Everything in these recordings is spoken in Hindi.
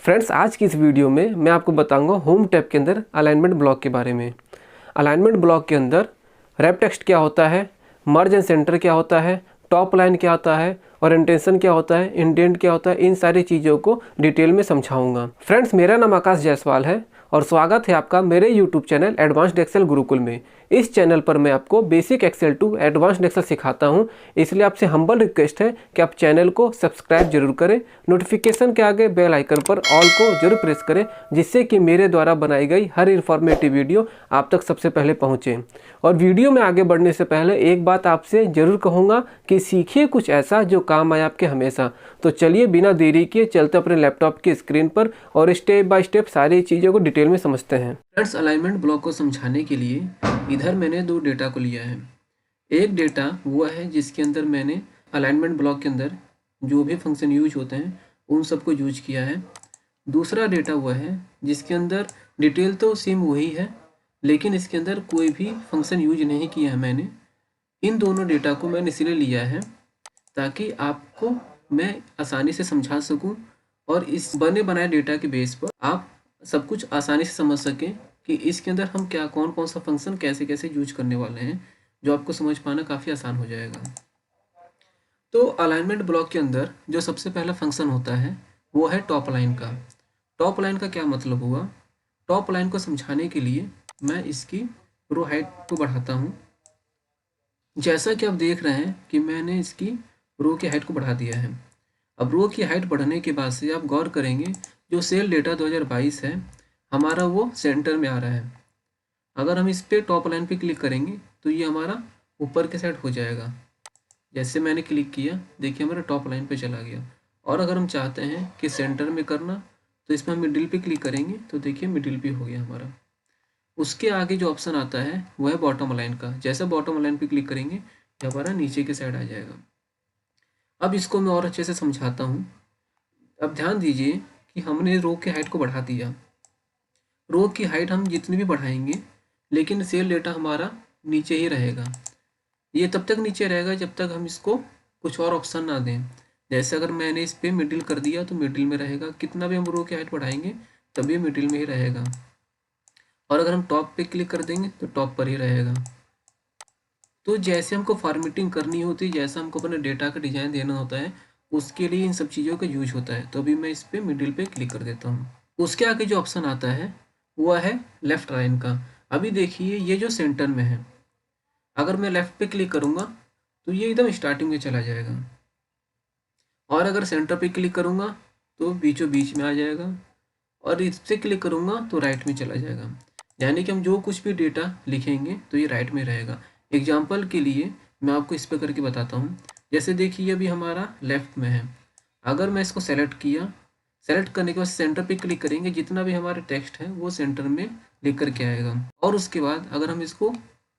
फ्रेंड्स, आज की इस वीडियो में मैं आपको बताऊंगा होम टैब के अंदर अलाइनमेंट ब्लॉक के बारे में। अलाइनमेंट ब्लॉक के अंदर रैप टेक्स्ट क्या होता है, मर्ज एंड सेंटर क्या होता है, टॉप लाइन क्या होता है, ओरिएंटेशन क्या होता है, इंडेंट क्या होता है, इन सारी चीज़ों को डिटेल में समझाऊंगा। फ्रेंड्स, मेरा नाम आकाश जायसवाल है और स्वागत है आपका मेरे YouTube channel advanced Excel Gurukul में। इस चैनल पर मैं आपको basic Excel to advanced Excel सिखाता हूं, इसलिए आपसे हम्बल रिक्वेस्ट है कि आप चैनल को सब्सक्राइब जरूर करें, नोटिफिकेशन के आगे बेल आइकन पर ऑल को जरूर प्रेस करें, जिससे कि मेरे द्वारा बनाई गई हर इन्फॉर्मेटिव वीडियो आप तक सबसे पहले पहुंचे। और वीडियो में आगे बढ़ने से पहले एक बात आपसे जरूर कहूँगा कि सीखिए कुछ ऐसा जो काम आए आपके हमेशा। तो चलिए बिना देरी किए चलते अपने लैपटॉप की स्क्रीन पर और स्टेप बाय स्टेप सारी चीज़ों को डिटेल में समझते हैं। फ्रेंड्स, अलाइनमेंट ब्लॉक को समझाने के लिए इधर मैंने दो डेटा को लिया है। एक डेटा वो है जिसके अंदर मैंने अलाइनमेंट ब्लॉक के अंदर जो भी फंक्शन यूज होते हैं उन सबको यूज किया है। दूसरा डेटा वो है जिसके अंदर डिटेल तो सेम वही है, लेकिन इसके अंदर कोई भी फंक्शन यूज नहीं किया है मैंने। इन दोनों डेटा को मैंने इसलिए लिया है ताकि आपको मैं आसानी से समझा सकूं और इस बने बनाए डेटा के बेस पर आप सब कुछ आसानी से समझ सकें कि इसके अंदर हम क्या कौन कौन सा फंक्शन कैसे कैसे यूज करने वाले हैं, जो आपको समझ पाना काफ़ी आसान हो जाएगा। तो अलाइनमेंट ब्लॉक के अंदर जो सबसे पहला फंक्शन होता है वो है टॉप लाइन का। टॉप लाइन का क्या मतलब हुआ? टॉप लाइन को समझाने के लिए मैं इसकी रो हाइट को बढ़ाता हूँ। जैसा कि आप देख रहे हैं कि मैंने इसकी रो की हाइट को बढ़ा दिया है। अब रो की हाइट बढ़ने के बाद से आप गौर करेंगे जो सेल डेटा 2022 है हमारा वो सेंटर में आ रहा है। अगर हम इस पे टॉप लाइन पे क्लिक करेंगे तो ये हमारा ऊपर के साइड हो जाएगा। जैसे मैंने क्लिक किया, देखिए हमारा टॉप लाइन पे चला गया। और अगर हम चाहते हैं कि सेंटर में करना तो इसमें हम मिडिल पे क्लिक करेंगे तो देखिए मिडिल पे हो गया हमारा। उसके आगे जो ऑप्शन आता है वो है बॉटम लाइन का। जैसे बॉटम लाइन पे क्लिक करेंगे ये हमारा नीचे के साइड आ जाएगा। अब इसको मैं और अच्छे से समझाता हूँ। अब ध्यान दीजिए कि हमने रो की हाइट को बढ़ा दिया। रो की हाइट हम जितनी भी बढ़ाएंगे लेकिन सेल डेटा हमारा नीचे ही रहेगा। ये तब तक नीचे रहेगा जब तक हम इसको कुछ और ऑप्शन ना दें। जैसे अगर मैंने इस पर मिडिल कर दिया तो मिडिल में रहेगा, कितना भी हम रो की हाइट बढ़ाएंगे तब ये मिडिल में ही रहेगा। और अगर हम टॉप पे क्लिक कर देंगे तो टॉप पर ही रहेगा। तो जैसे हमको फॉर्मेटिंग करनी होती है, जैसा हमको अपने डेटा का डिज़ाइन देना होता है, उसके लिए इन सब चीज़ों का यूज होता है। तो अभी मैं इस पर मिडिल पे क्लिक कर देता हूँ। उसके आगे जो ऑप्शन आता है वो है लेफ्ट लाइन का। अभी देखिए ये जो सेंटर में है, अगर मैं लेफ्ट पे क्लिक करूँगा तो ये एकदम स्टार्टिंग में चला जाएगा। और अगर सेंटर पे क्लिक करूँगा तो बीचों बीच में आ जाएगा। और इस पर क्लिक करूँगा तो राइट में चला जाएगा। यानी कि हम जो कुछ भी डेटा लिखेंगे तो ये राइट में रहेगा। एग्जाम्पल के लिए मैं आपको इस पर करके बताता हूँ। जैसे देखिए अभी हमारा लेफ्ट में है, अगर मैं इसको सेलेक्ट किया, सेलेक्ट करने के बाद सेंटर पे क्लिक करेंगे, जितना भी हमारा टेक्स्ट है वो सेंटर में लिख करके आएगा। और उसके बाद अगर हम इसको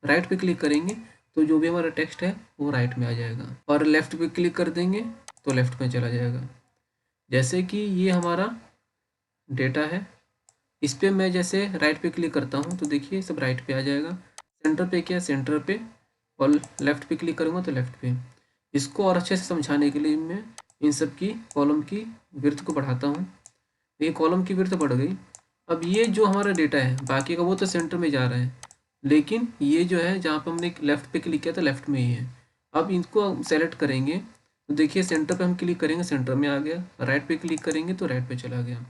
राइट पे क्लिक करेंगे तो जो भी हमारा टेक्स्ट है वो राइट में आ जाएगा। और लेफ्ट पे क्लिक कर देंगे तो लेफ्ट में चला जाएगा। जैसे कि ये हमारा डेटा है, इस पे मैं जैसे राइट पे क्लिक करता हूँ तो देखिए सब राइट पे आ जाएगा। सेंटर पे क्या, सेंटर पे। और लेफ़्ट पे क्लिक करूँगा तो लेफ़्ट पे। इसको और अच्छे से समझाने के लिए मैं इन सब की कॉलम की विड्थ को बढ़ाता हूँ। ये कॉलम की विड्थ बढ़ गई। अब ये जो हमारा डेटा है बाकी का वो तो सेंटर में जा रहा है, लेकिन ये जो है जहाँ पर हमने लेफ़्ट पे क्लिक किया तो लेफ़्ट में ही है। अब इनको सेलेक्ट करेंगे तो देखिए सेंटर पे हम क्लिक करेंगे, सेंटर में आ गया। राइट पे क्लिक करेंगे तो राइट पे चला गया।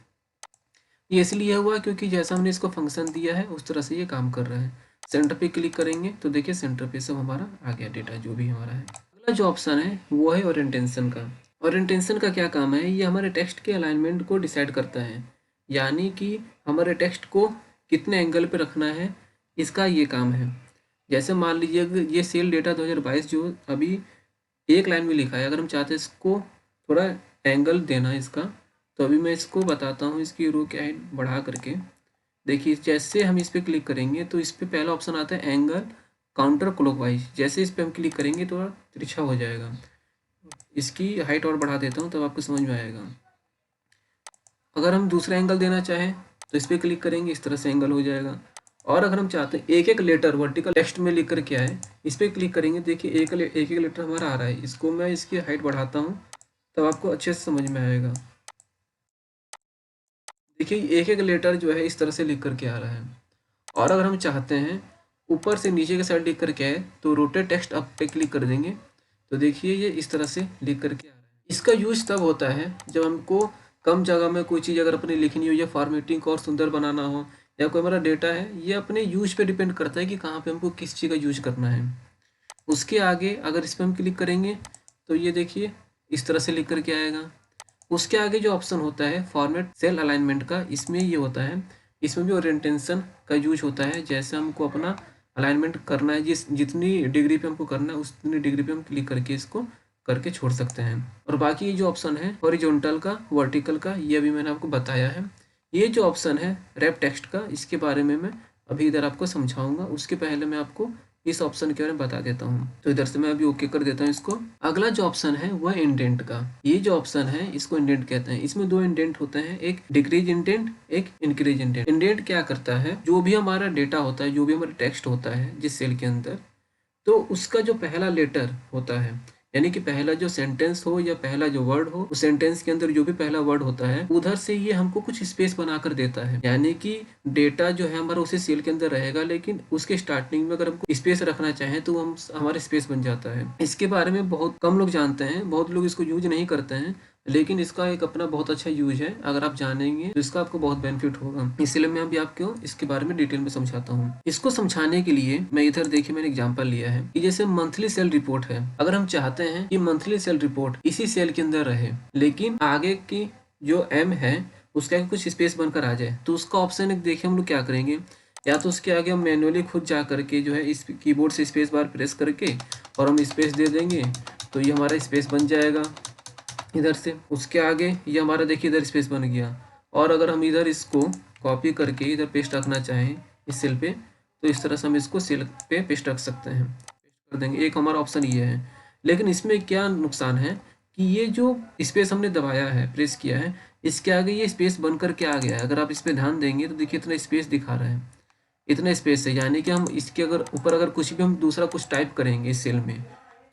ये इसलिए हुआ क्योंकि जैसा हमने इसको फंक्शन दिया है उस तरह से ये काम कर रहा है। सेंटर पे क्लिक करेंगे तो देखिए सेंटर पे सब हमारा आ गया डेटा जो भी हमारा है। अगला जो ऑप्शन है वो है ओरिएंटेशन का। ओरिएंटेशन का क्या काम है? ये हमारे टेक्स्ट के अलाइनमेंट को डिसाइड करता है, यानी कि हमारे टेक्स्ट को कितने एंगल पे रखना है, इसका ये काम है। जैसे मान लीजिए ये सेल डेटा 2022 जो अभी एक लाइन में लिखा है, अगर हम चाहते हैं इसको थोड़ा एंगल देना इसका, तो अभी मैं इसको बताता हूँ। इसकी रो की हाइट बढ़ा करके देखिए, जैसे हम इस पर क्लिक करेंगे तो इस पर पहला ऑप्शन आता है एंगल काउंटर क्लॉकवाइज। जैसे इस पर हम क्लिक करेंगे तो तिरछा हो जाएगा। इसकी हाइट और बढ़ा देता हूँ तब आपको समझ में आएगा। अगर हम दूसरा एंगल देना चाहें तो इस पर क्लिक करेंगे, इस तरह से एंगल हो जाएगा। और अगर हम चाहते हैं एक एक लेटर वर्टिकल टेक्स्ट में लिख कर क्या है, इस पर क्लिक करेंगे, देखिए एक एक लेटर हमारा आ रहा है। इसको मैं इसकी हाइट बढ़ाता हूँ तब आपको अच्छे से समझ में आएगा। देखिए एक एक लेटर जो है इस तरह से लिख करके आ रहा है। और अगर हम चाहते हैं ऊपर से नीचे के साइड लिख करके आए तो रोटेट टेक्स्ट अप पे क्लिक कर देंगे तो देखिए ये इस तरह से लिख करके आ रहा है। इसका यूज तब होता है जब हमको कम जगह में कोई चीज़ अगर अपनी लिखनी हो या फॉर्मेटिंग को और सुंदर बनाना हो, या कोई हमारा डेटा है, ये अपने यूज पे डिपेंड करता है कि कहाँ पे हमको किस चीज़ का यूज करना है। उसके आगे अगर इस पर हम क्लिक करेंगे तो ये देखिए इस तरह से लिख करके आएगा। उसके आगे जो ऑप्शन होता है फॉर्मेट सेल अलाइनमेंट का, इसमें ये होता है, इसमें भी ओरिएंटेशन का यूज होता है। जैसे हमको अपना अलाइनमेंट करना है, जितनी डिग्री पे हमको करना है उतनी डिग्री पे हम क्लिक करके इसको करके छोड़ सकते हैं। और बाकी ये जो ऑप्शन है हॉरिजॉन्टल का, वर्टिकल का, ये अभी मैंने आपको बताया है। ये जो ऑप्शन है रैप टेक्स्ट का, इसके बारे में मैं अभी इधर आपको समझाऊंगा। उसके पहले मैं आपको इस ऑप्शन के बारे में बता देता हूँ। तो इधर से मैं अभी ओके कर देता हूँ इसको। अगला जो ऑप्शन है वह इंडेंट का। ये जो ऑप्शन है इसको इंडेंट कहते हैं। इसमें दो इंडेंट होते हैं, एक डिक्रीज इंडेंट, एक इंक्रीज इंडेंट। इंडेंट क्या करता है, जो भी हमारा डेटा होता है, जो भी हमारा टेक्स्ट होता है जिस सेल के अंदर, तो उसका जो पहला लेटर होता है, यानी कि पहला जो सेंटेंस हो या पहला जो वर्ड हो, उस सेंटेंस के अंदर जो भी पहला वर्ड होता है उधर से ये हमको कुछ स्पेस बनाकर देता है। यानी कि डेटा जो है हमारा उसी सेल के अंदर रहेगा, लेकिन उसके स्टार्टिंग में अगर हमको स्पेस रखना चाहें तो हम हमारा स्पेस बन जाता है। इसके बारे में बहुत कम लोग जानते हैं, बहुत लोग इसको यूज नहीं करते हैं, लेकिन इसका एक अपना बहुत अच्छा यूज है। अगर आप जानेंगे तो इसका आपको बहुत बेनिफिट होगा। इसलिए मैं अभी आपको इसके बारे में डिटेल में समझाता हूँ। इसको समझाने के लिए मैं इधर देखिए मैंने एग्जांपल लिया है कि जैसे मंथली सेल रिपोर्ट है। अगर हम चाहते हैं कि मंथली सेल रिपोर्ट इसी सेल के अंदर रहे, लेकिन आगे की जो एम है उसका कुछ स्पेस बनकर आ जाए, तो उसका ऑप्शन एक देखिए हम लोग क्या करेंगे, या तो उसके आगे हम मैनुअली खुद जा करके जो है इस कीबोर्ड से स्पेस बार प्रेस करके और हम स्पेस दे देंगे तो ये हमारा स्पेस बन जाएगा इधर से। उसके आगे ये हमारा देखिए इधर स्पेस बन गया। और अगर हम इधर इसको कॉपी करके इधर पेस्ट रखना चाहें इस सेल पे, तो इस तरह से हम इसको सेल पे पेस्ट रख सकते हैं, पेस्ट कर देंगे। एक हमारा ऑप्शन ये है। लेकिन इसमें क्या नुकसान है कि ये जो स्पेस हमने दबाया है, प्रेस किया है, इसके आगे ये स्पेस बन करके आ गया है। अगर आप इस पर ध्यान देंगे तो देखिए इतना स्पेस दिखा रहा है, इतना स्पेस है। यानी कि हम इसके अगर ऊपर अगर कुछ भी हम दूसरा कुछ टाइप करेंगे इस सेल में,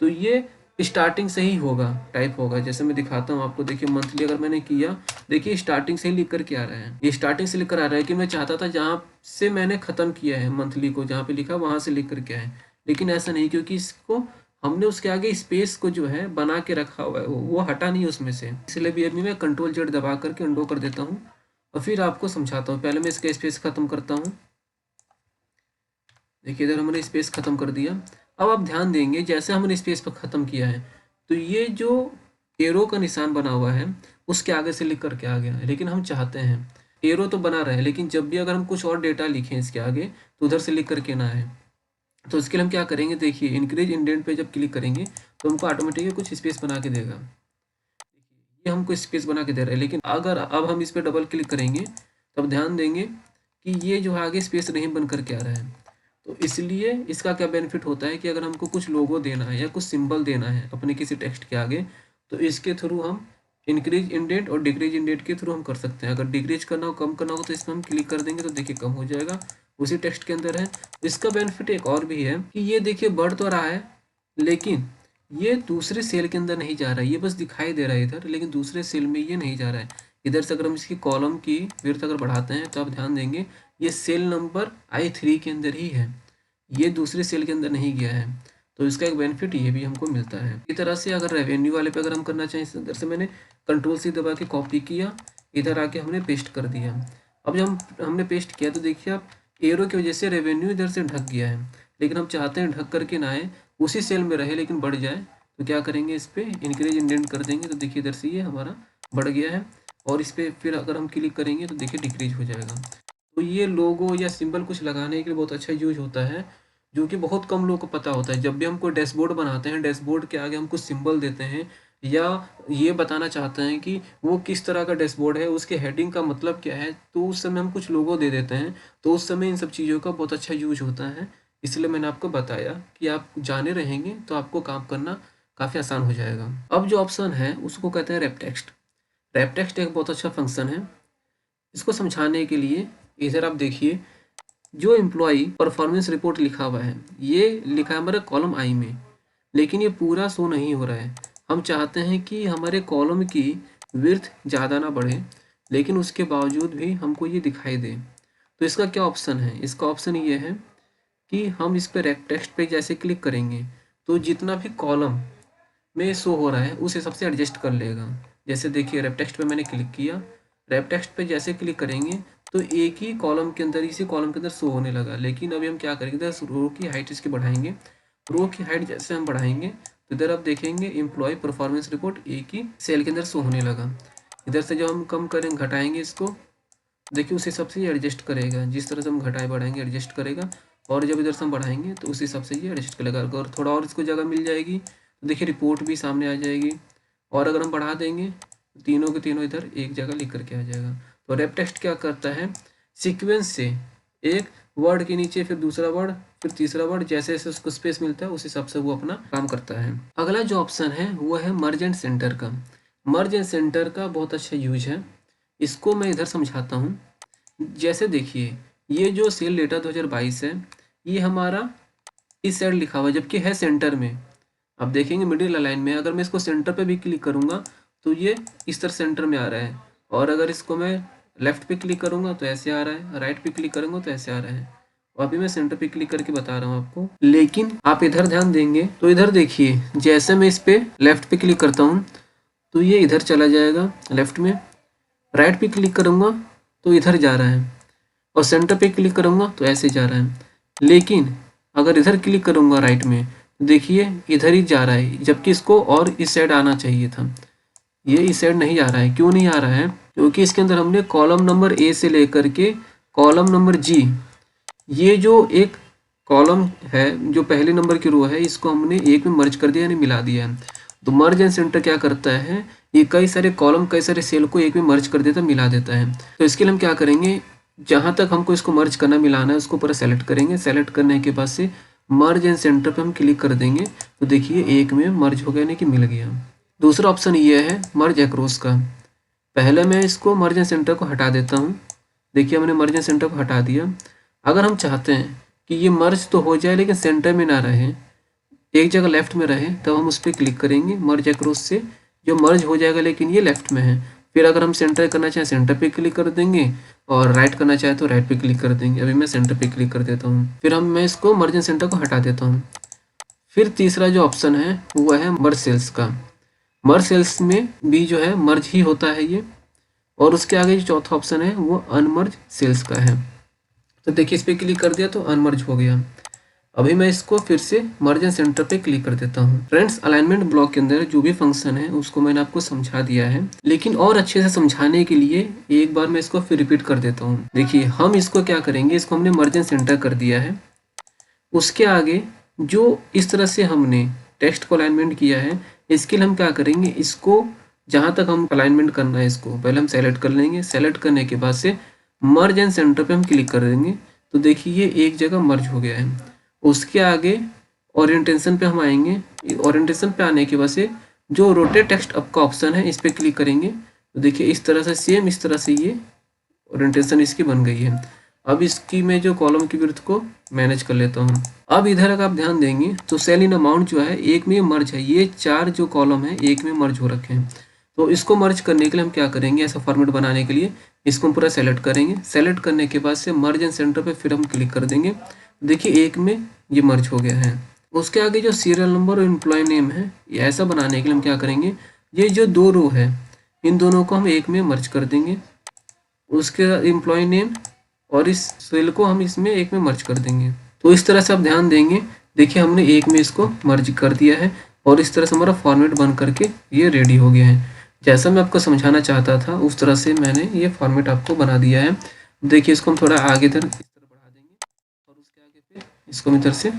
तो ये स्टार्टिंग से ही होगा, टाइप होगा। जैसे मैं दिखाता हूँ आपको, देखिए मंथली अगर मैंने किया, देखिए स्टार्टिंग से ही लिख करके आ रहा है, ये स्टार्टिंग से लिख कर आ रहा है। कि मैं चाहता था जहाँ से मैंने ख़त्म किया है मंथली को, जहाँ पे लिखा वहाँ से लिख करके आए, लेकिन ऐसा नहीं, क्योंकि इसको हमने उसके आगे स्पेस को जो है बना के रखा हुआ है, वो हटा नहीं उसमें से। इसलिए भी अभी मैं कंट्रोल जेड दबा करके अंडो कर देता हूँ और फिर आपको समझाता हूँ। पहले मैं इसका स्पेस ख़त्म करता हूँ। देखिए इधर हमने स्पेस ख़त्म कर दिया। अब आप ध्यान देंगे जैसे हमने स्पेस पर ख़त्म किया है तो ये जो एरो का निशान बना हुआ है उसके आगे से लिख करके आ गया है। लेकिन हम चाहते हैं, एरो तो बना रहे हैं, लेकिन जब भी अगर हम कुछ और डेटा लिखें इसके आगे तो उधर से लिख करके ना आए। तो इसके लिए हम क्या करेंगे, देखिए इंक्रीज इंडेंट पे जब क्लिक करेंगे तो हमको ऑटोमेटिकली कुछ स्पेस बना के देगा। ये हमको स्पेस बना के दे रहा है। लेकिन अगर अब हम इस पर डबल क्लिक करेंगे तब ध्यान देंगे कि ये जो है आगे स्पेस नहीं बन करके आ रहा है। तो इसलिए इसका क्या बेनिफिट होता है कि अगर हमको कुछ लोगो देना है या कुछ सिंबल देना है अपने किसी टेक्स्ट के आगे, तो इसके थ्रू हम इंक्रीज इंडेंट और डिक्रीज इंडेंट के थ्रू हम कर सकते हैं। अगर डिक्रीज करना हो, कम करना हो, तो इसमें हम क्लिक कर देंगे तो देखिए कम हो जाएगा, उसी टेक्स्ट के अंदर है। इसका बेनिफिट एक और भी है कि ये देखिए बढ़ तो रहा है, लेकिन ये दूसरे सेल के अंदर नहीं जा रहा है, ये बस दिखाई दे रहा है इधर, लेकिन दूसरे सेल में ये नहीं जा रहा है। इधर से अगर हम इसकी कॉलम की विड्थ अगर बढ़ाते हैं तो आप ध्यान देंगे ये सेल नंबर I3 के अंदर ही है, ये दूसरे सेल के अंदर नहीं गया है। तो इसका एक बेनिफिट ये भी हमको मिलता है। इसी तरह से अगर रेवेन्यू वाले पे अगर हम करना चाहें, इधर से मैंने कंट्रोल C दबा के कॉपी किया, इधर आके हमने पेस्ट कर दिया। अब जब हमने पेस्ट किया तो देखिए आप एरो की वजह से रेवेन्यू इधर से ढक गया है, लेकिन हम चाहते हैं ढक करके ना आए, उसी सेल में रहे लेकिन बढ़ जाए। तो क्या करेंगे, इस पर इंक्रीज इंडेंट कर देंगे तो देखिए इधर से ये हमारा बढ़ गया है। और इस पर फिर अगर हम क्लिक करेंगे तो देखिए डिक्रीज हो जाएगा। तो ये लोगो या सिंबल कुछ लगाने के लिए बहुत अच्छा यूज होता है, जो कि बहुत कम लोगों को पता होता है। जब भी हम कोई डैशबोर्ड बनाते हैं, डैशबोर्ड के आगे हम कुछ सिंबल देते हैं या ये बताना चाहते हैं कि वो किस तरह का डैशबोर्ड है, उसके हेडिंग का मतलब क्या है, तो उस समय हम कुछ लोगो दे देते हैं। तो उस समय इन सब चीज़ों का बहुत अच्छा यूज होता है। इसलिए मैंने आपको बताया कि आप जाने रहेंगे तो आपको काम करना काफ़ी आसान हो जाएगा। अब जो ऑप्शन है उसको कहते हैं रैप टेक्स्ट। रैप टेक्स्ट एक बहुत अच्छा फंक्शन है। इसको समझाने के लिए इधर आप देखिए, जो एम्प्लॉय परफॉर्मेंस रिपोर्ट लिखा हुआ है, ये लिखा है हमारे कॉलम आई में, लेकिन ये पूरा शो नहीं हो रहा है। हम चाहते हैं कि हमारे कॉलम की विड्थ ज़्यादा ना बढ़े, लेकिन उसके बावजूद भी हमको ये दिखाई दे। तो इसका क्या ऑप्शन है? इसका ऑप्शन ये है कि हम इस पर रेप टेक्स्ट पे जैसे क्लिक करेंगे तो जितना भी कॉलम में शो हो रहा है उस हिसाब से एडजस्ट कर लेगा। जैसे देखिए रेप टेक्स्ट पे मैंने क्लिक किया, रेप टेक्स्ट पे जैसे क्लिक करेंगे तो एक ही कॉलम के अंदर, इसी कॉलम के अंदर शो होने लगा। लेकिन अभी हम क्या करेंगे, इधर रो की हाइट इसकी बढ़ाएंगे। रो की हाइट जैसे हम बढ़ाएंगे तो इधर आप देखेंगे एम्प्लॉय परफॉर्मेंस रिपोर्ट एक ही सेल के अंदर शो होने लगा। इधर से जब हम कम करेंगे, घटाएंगे इसको, देखिए उस हिसाब से ये एडजस्ट करेगा। जिस तरह से हम घटाए बढ़ाएंगे एडजस्ट करेगा, और जब इधर से हम बढ़ाएंगे तो उस हिसाब से ये एडजस्ट करेगा। अगर थोड़ा और इसको जगह मिल जाएगी तो देखिए रिपोर्ट भी सामने आ जाएगी। और अगर हम बढ़ा देंगे तो तीनों के तीनों इधर एक जगह लिख करके आ जाएगा। तो रेप टेक्स्ट क्या करता है, सीक्वेंस से एक वर्ड के नीचे फिर दूसरा वर्ड फिर तीसरा वर्ड, जैसे जैसे उसको स्पेस मिलता है उस हिसाब से वो अपना काम करता है। अगला जो ऑप्शन है वो है मर्ज एंड सेंटर का। मर्ज एंड सेंटर का बहुत अच्छा यूज है, इसको मैं इधर समझाता हूँ। जैसे देखिए ये जो सेल डेटा 2022 है, ये हमारा इस साइड लिखा हुआ है जबकि है सेंटर में। अब देखेंगे मिडिल अलाइन में, अगर मैं इसको सेंटर पे भी क्लिक करूँगा तो ये इस तरह सेंटर में आ रहा है, और अगर इसको मैं लेफ्ट पे क्लिक करूँगा तो ऐसे आ रहा है, राइट पे क्लिक करूँगा तो ऐसे आ रहा है। और अभी मैं सेंटर पे क्लिक करके बता रहा हूँ आपको। लेकिन आप इधर ध्यान देंगे तो इधर देखिए जैसे मैं इस पे लेफ्ट पे क्लिक करता हूँ तो ये इधर चला जाएगा लेफ्ट में, राइट पे क्लिक करूँगा तो इधर जा रहा है, और सेंटर पे क्लिक करूँगा तो ऐसे जा रहा है। लेकिन अगर इधर क्लिक करूँगा राइट में, देखिए इधर ही जा रहा है, जबकि इसको और इस साइड आना चाहिए था। ये इस साइड नहीं आ रहा है। क्यों नहीं आ रहा है? क्योंकि इसके अंदर हमने कॉलम नंबर ए से लेकर के कॉलम नंबर जी, ये जो एक कॉलम है जो पहले नंबर की रो है, इसको हमने एक में मर्ज कर दिया यानी मिला दिया है। तो मर्ज एंड सेंटर क्या करता है, ये कई सारे कॉलम कई सारे सेल को एक में मर्ज कर देता, मिला देता है। तो इसके लिए हम क्या करेंगे, जहाँ तक हमको इसको मर्ज करना मिलाना है उसको पूरा सेलेक्ट करेंगे। सेलेक्ट करने के बाद से मर्ज एंड सेंटर पे हम क्लिक कर देंगे तो देखिए एक में मर्ज हो गया यानी कि मिल गया। दूसरा ऑप्शन ये है मर्ज अक्रॉस का। पहले मैं इसको मर्ज एंड सेंटर को हटा देता हूँ। देखिए हमने मर्ज एंड सेंटर को हटा दिया। अगर हम चाहते हैं कि ये मर्ज तो हो जाए लेकिन सेंटर में ना रहे, एक जगह लेफ्ट में रहे, तब हम उस पर क्लिक करेंगे मर्ज अक्रॉस से, जो मर्ज हो जाएगा लेकिन ये लेफ्ट में है। फिर अगर हम सेंटर करना चाहें सेंटर पे क्लिक कर देंगे, और राइट करना चाहे तो राइट पे क्लिक कर देंगे। अभी मैं सेंटर पे क्लिक कर देता हूँ, फिर मैं इसको मर्ज एंड सेंटर को हटा देता हूँ। फिर तीसरा जो ऑप्शन है वो है मर्ज सेल्स का। मर्ज सेल्स में भी जो है मर्ज ही होता है ये, और उसके आगे जो चौथा ऑप्शन है वो अनमर्ज सेल्स का है। तो देखिए इस पर क्लिक कर दिया तो अनमर्ज हो गया। अभी मैं इसको फिर से मर्ज एंड सेंटर पे क्लिक कर देता हूँ। फ्रेंड्स, अलाइनमेंट ब्लॉक के अंदर जो भी फंक्शन है उसको मैंने आपको समझा दिया है, लेकिन और अच्छे से समझाने के लिए एक बार मैं इसको फिर रिपीट कर देता हूँ। देखिए हम इसको क्या करेंगे, इसको हमने मर्ज एंड सेंटर कर दिया है, उसके आगे जो इस तरह से हमने टेक्स्ट को अलाइनमेंट किया है, इसके लिए हम क्या करेंगे, इसको जहाँ तक हम अलाइनमेंट करना है इसको पहले हम सेलेक्ट कर लेंगे। सेलेक्ट करने के बाद से मर्ज एंड सेंटर पे हम क्लिक कर देंगे तो देखिए ये एक जगह मर्ज हो गया है। उसके आगे ओरिएंटेशन पे हम आएंगे। ओरिएंटेशन पे आने के बाद से जो रोटेट टेक्स्ट अप का ऑप्शन है इस पर क्लिक करेंगे तो देखिए इस तरह से सेम इस तरह से ये ओरिएंटेशन इसकी बन गई है। अब इसकी मैं जो कॉलम की विड्थ को मैनेज कर लेता हूँ। अब इधर अगर आप ध्यान देंगे तो सेल इन अमाउंट जो है एक में मर्ज है, ये चार जो कॉलम है एक में मर्ज हो रखे हैं। तो इसको मर्ज करने के लिए हम क्या करेंगे, ऐसा फॉर्मेट बनाने के लिए इसको हम पूरा सेलेक्ट करेंगे। सेलेक्ट करने के बाद से मर्ज एंड सेंटर पे फिर हम क्लिक कर देंगे, देखिए एक में ये मर्ज हो गया है। उसके आगे जो सीरियल नंबर और एम्प्लॉय नेम है, ये ऐसा बनाने के लिए हम क्या करेंगे, ये जो दो रो है इन दोनों को हम एक में मर्ज कर देंगे। उसके एम्प्लॉय नेम और इस सेल को हम इसमें एक में मर्ज कर देंगे। तो इस तरह से आप ध्यान देंगे, देखिए हमने एक में इसको मर्ज कर दिया है और इस तरह से हमारा फॉर्मेट बन करके ये रेडी हो गया है। जैसा मैं आपको समझाना चाहता था उस तरह से मैंने ये फॉर्मेट आपको बना दिया है। देखिए इसको हम थोड़ा आगे इधर इस तरह बढ़ा देंगे और उसके आगे पे इसको हम इधर से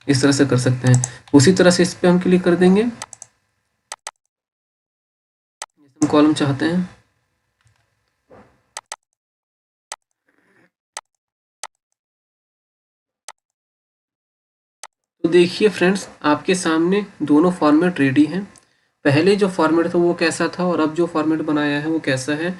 इस तरह से कर सकते हैं। उसी तरह से इस पर हम क्लिक कर देंगे, हम कॉलम चाहते हैं। तो देखिए फ्रेंड्स, आपके सामने दोनों फॉर्मेट रेडी हैं। पहले जो फॉर्मेट था वो कैसा था और अब जो फॉर्मेट बनाया है वो कैसा है।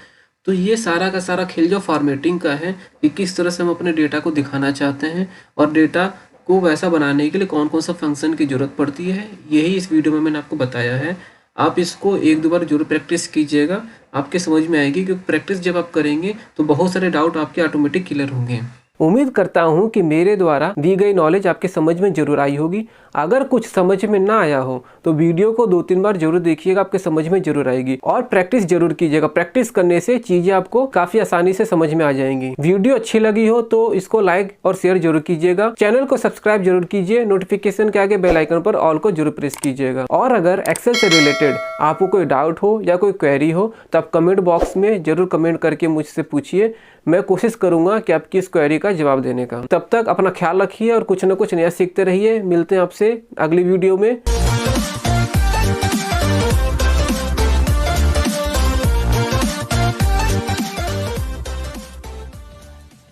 तो ये सारा का सारा खेल जो फॉर्मेटिंग का है कि किस तरह से हम अपने डेटा को दिखाना चाहते हैं और डेटा को वैसा बनाने के लिए कौन कौन सा फंक्शन की ज़रूरत पड़ती है, यही इस वीडियो में मैंने आपको बताया है। आप इसको एक दो बार जरूर प्रैक्टिस कीजिएगा, आपके समझ में आएगी, क्योंकि प्रैक्टिस जब आप करेंगे तो बहुत सारे डाउट आपके ऑटोमेटिक क्लियर होंगे। उम्मीद करता हूँ कि मेरे द्वारा दी गई नॉलेज आपके समझ में जरूर आई होगी। अगर कुछ समझ में ना आया हो तो वीडियो को 2-3 बार जरूर देखिएगा, आपके समझ में जरूर आएगी। और प्रैक्टिस जरूर कीजिएगा, प्रैक्टिस करने से चीजें आपको काफी आसानी से समझ में आ जाएंगी। वीडियो अच्छी लगी हो तो इसको लाइक और शेयर जरूर कीजिएगा, चैनल को सब्सक्राइब जरूर कीजिए, नोटिफिकेशन के आगे बेल आइकन पर ऑल को जरूर प्रेस कीजिएगा। और अगर एक्सेल से रिलेटेड आपको कोई डाउट हो या कोई क्वेरी हो तो आप कमेंट बॉक्स में जरूर कमेंट करके मुझसे पूछिए, मैं कोशिश करूंगा कि आपकी इस क्वेरी का जवाब देने का। तब तक अपना ख्याल रखिए और कुछ ना कुछ नया सीखते रहिए। मिलते हैं आपसे अगली वीडियो में।